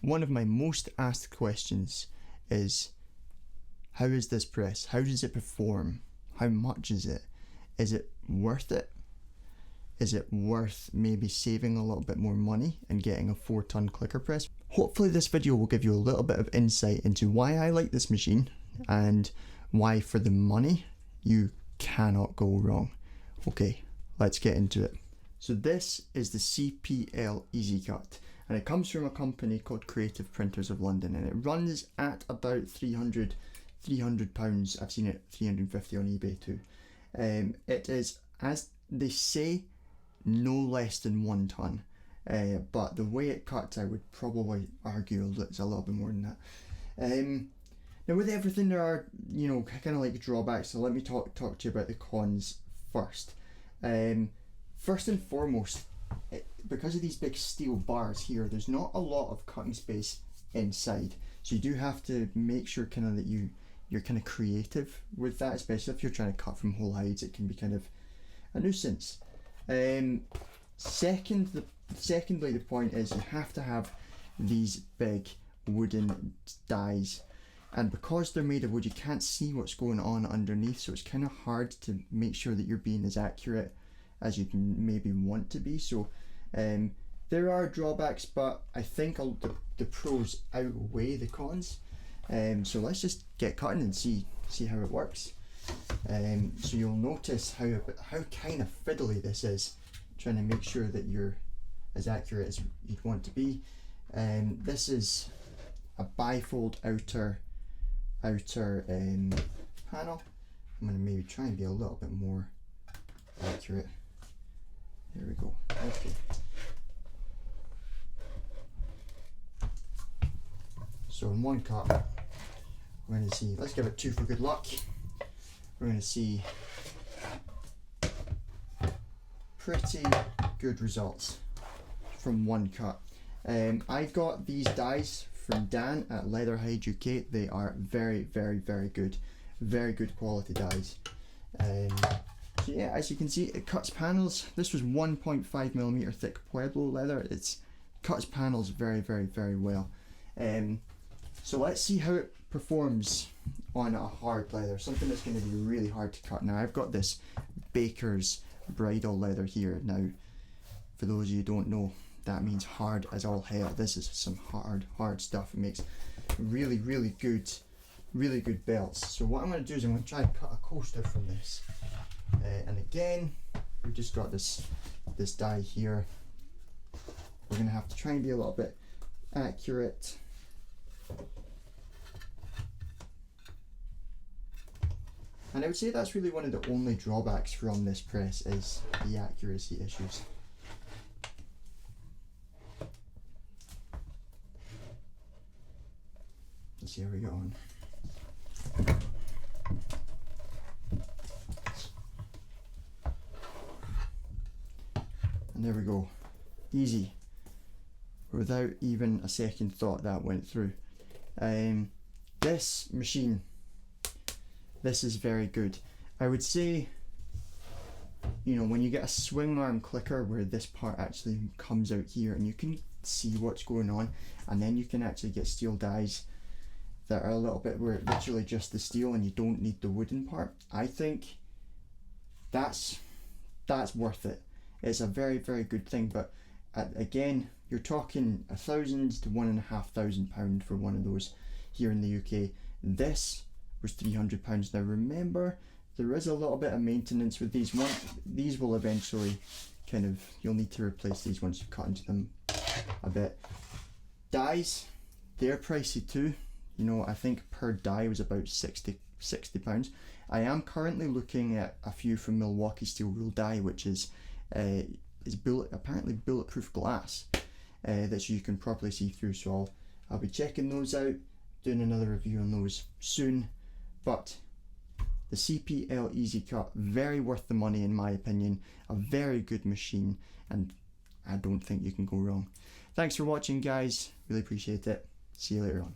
One of my most asked questions is, how is this press? How does it perform? How much is it? Is it worth it? Is it worth maybe saving a little bit more money and getting a 4-ton clicker press? Hopefully this video will give you a little bit of insight into why I like this machine and why for the money you cannot go wrong. Okay, let's get into it. So this is the CPL EasyCut, and it comes from a company called Creative Printers of London, and it runs at about £300. I've seen it 350 on eBay too. It is, as they say, no less than 1 ton, but the way it cuts, I would probably argue it's a little bit more than that. Now with everything there are, kind of like drawbacks, so let me talk to you about the cons first. First and foremost, because of these big steel bars here, there's not a lot of cutting space inside, so you do have to make sure kind of that you're kind of creative with that, especially if you're trying to cut from whole hides. It can be kind of a nuisance. Secondly, the point is you have to have these big wooden dies, and because they're made of wood, you can't see what's going on underneath, so it's kind of hard to make sure that you're being as accurate as you can maybe want to be. So there are drawbacks, but I think the pros outweigh the cons. So let's just get cutting and see how it works. So you'll notice how kind of fiddly this is, trying to make sure that you're as accurate as you'd want to be. This is a bifold outer panel. I'm going to maybe try and be a little bit more accurate. There we go. Okay. So in one cut, we're going to see, let's give it 2 for good luck. We're going to see pretty good results from one cut. I got these dies from Dan at Leatherhide UK. They are very, very, very good. Very good quality dies. So yeah, as you can see, it cuts panels. This was 1.5mm thick Pueblo leather. It cuts panels very, very, very well. So let's see how it performs on a hard leather, something that's going to be really hard to cut. Now I've got this Baker's bridal leather here. Now for those of you who don't know, that means hard as all hell. This is some hard stuff. It makes really, really good belts. So what I'm going to do is I'm going to try and cut a coaster from this. And again, we've just got this die here. We're going to have to try and be a little bit accurate. And I would say that's really one of the only drawbacks from this press, is the accuracy issues. Let's see how we go on. And there we go. Easy. Without even a second thought, that went through. This machine, this is very good. I would say, when you get a swing arm clicker where this part actually comes out here and you can see what's going on, and then you can actually get steel dies that are a little bit where it's literally just the steel and you don't need the wooden part. I think that's worth it. It's a very, very good thing, but again, you're talking £1,000 to £1,500 for one of those here in the UK. This was £300. Now remember, there is a little bit of maintenance with these. These will eventually you'll need to replace these once you cut into them a bit. Dies, they're pricey too. I think per die was about £60. I am currently looking at a few from Milwaukee Steel Rule Die, which is apparently bulletproof glass that you can properly see through. So I'll be checking those out, doing another review on those soon. But the CPL EasyCut, very worth the money in my opinion. A very good machine, and I don't think you can go wrong. Thanks for watching, guys. Really appreciate it. See you later on.